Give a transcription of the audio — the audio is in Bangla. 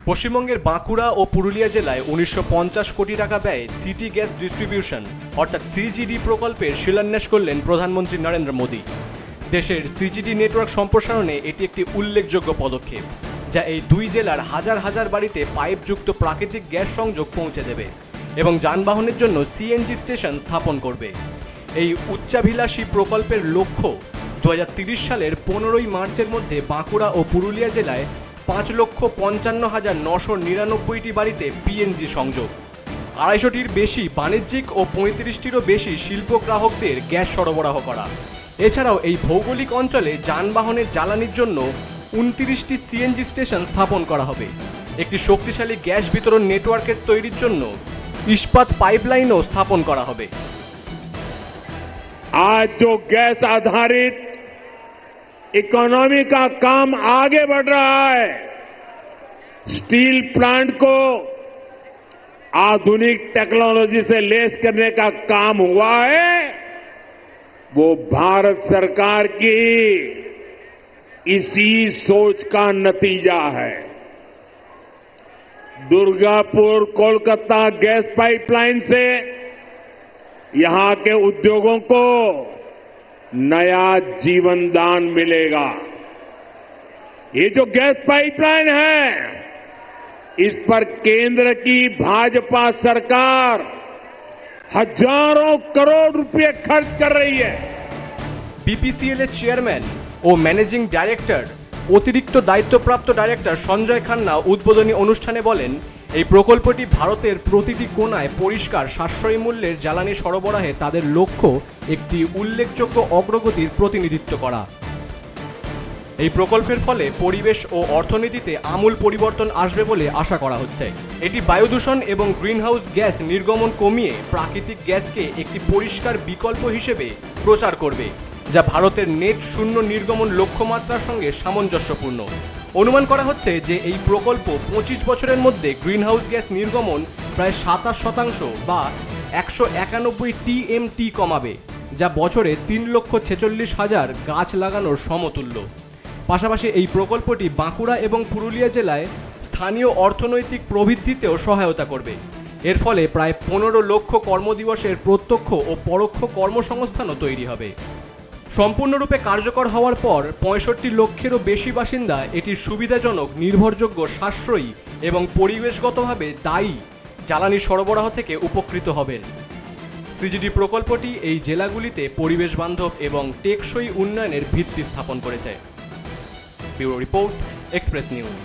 পশ্চিমবঙ্গের বাঁকুড়া ও পুরুলিয়া জেলায় ১৯৫০ কোটি টাকা ব্যয়ে সিটি গ্যাস ডিস্ট্রিবিউশন অর্থাৎ সিজিডি প্রকল্পের শিলান্যাস করলেন প্রধানমন্ত্রী নরেন্দ্র মোদী। দেশের সিজিডি নেটওয়ার্ক সম্প্রসারণে এটি একটি উল্লেখযোগ্য পদক্ষেপ, যা এই দুই জেলার হাজার হাজার বাড়িতে পাইপযুক্ত প্রাকৃতিক গ্যাস সংযোগ পৌঁছে দেবে এবং যানবাহনের জন্য সিএনজি স্টেশন স্থাপন করবে। এই উচ্চাভিলাষী প্রকল্পের লক্ষ্য ২০৩০ সালের ১৫ই মার্চের মধ্যে বাঁকুড়া ও পুরুলিয়া জেলায় ৫,৫৫,৯৯৯টি বাড়িতে পিএনজি সংযোগ, ২৫০টির বেশি বাণিজ্যিক ও ৩৫টিরও বেশি শিল্প গ্রাহকদের গ্যাস সরবরাহ করা। এছাড়াও এই ভৌগোলিক অঞ্চলে যানবাহনের জ্বালানির জন্য ২৯টি সিএনজি স্টেশন স্থাপন করা হবে। একটি শক্তিশালী গ্যাস বিতরণ নেটওয়ার্কের তৈরির জন্য ইস্পাত পাইপলাইনও স্থাপন করা হবে। आज जो गैस आधारित इकोनॉमी का काम आगे बढ़ रहा है, स्टील प्लांट को आधुनिक टेक्नोलॉजी से लैस करने का काम हुआ है, वो भारत सरकार की इसी सोच का नतीजा है। दुर्गापुर कोलकाता गैस पाइपलाइन से यहां के उद्योगों को नया जीवन दान मिलेगा। ये जो गैस पाइपलाइन है, इस पर केंद्र की भाजपा सरकार हजारों करोड़ रुपए खर्च कर रही है। बीपीसीएल এর চেয়ারম্যান ও ম্যানেজিং ডাইরেক্টর অতিরিক্ত দায়িত্বপ্রাপ্ত ডাইরেক্টর সঞ্জয় খান্না উদ্বোধনী অনুষ্ঠানে বলেন, এই প্রকল্পটি ভারতের প্রতিটি কোণায় পরিষ্কার সাশ্রয়ী মূল্যের জ্বালানি সরবরাহে তাদের লক্ষ্য একটি উল্লেখযোগ্য অগ্রগতির প্রতিনিধিত্ব করা। এই প্রকল্পের ফলে পরিবেশ ও অর্থনীতিতে আমূল পরিবর্তন আসবে বলে আশা করা হচ্ছে। এটি বায়ু দূষণ এবং গ্রিনহাউস গ্যাস নির্গমন কমিয়ে প্রাকৃতিক গ্যাসকে একটি পরিষ্কার বিকল্প হিসেবে প্রচার করবে, যা ভারতের নেট শূন্য নির্গমন লক্ষ্যমাত্রার সঙ্গে সামঞ্জস্যপূর্ণ। অনুমান করা হচ্ছে যে এই প্রকল্প ২৫ বছরের মধ্যে গ্রিনহাউস গ্যাস নির্গমন প্রায় ২৭% বা ১৯১ টিএমটি কমাবে, যা বছরে ৩,৪৬,০০০ গাছ লাগানোর সমতুল্য। পাশাপাশি এই প্রকল্পটি বাঁকুড়া এবং পুরুলিয়া জেলায় স্থানীয় অর্থনৈতিক প্রবৃদ্ধিতেও সহায়তা করবে। এর ফলে প্রায় ১৫ লক্ষ কর্মদিবসের প্রত্যক্ষ ও পরোক্ষ কর্মসংস্থানও তৈরি হবে। সম্পূর্ণরূপে কার্যকর হওয়ার পর ৬৫ লক্ষেরও বেশি বাসিন্দা এটির সুবিধাজনক, নির্ভরযোগ্য, সাশ্রয়ী এবং পরিবেশগতভাবে দায়ী জ্বালানি সরবরাহ থেকে উপকৃত হবেন। সিজিডি প্রকল্পটি এই জেলাগুলিতে পরিবেশ বান্ধব এবং টেকসই উন্নয়নের ভিত্তি স্থাপন করেছে। Bureau report, express news.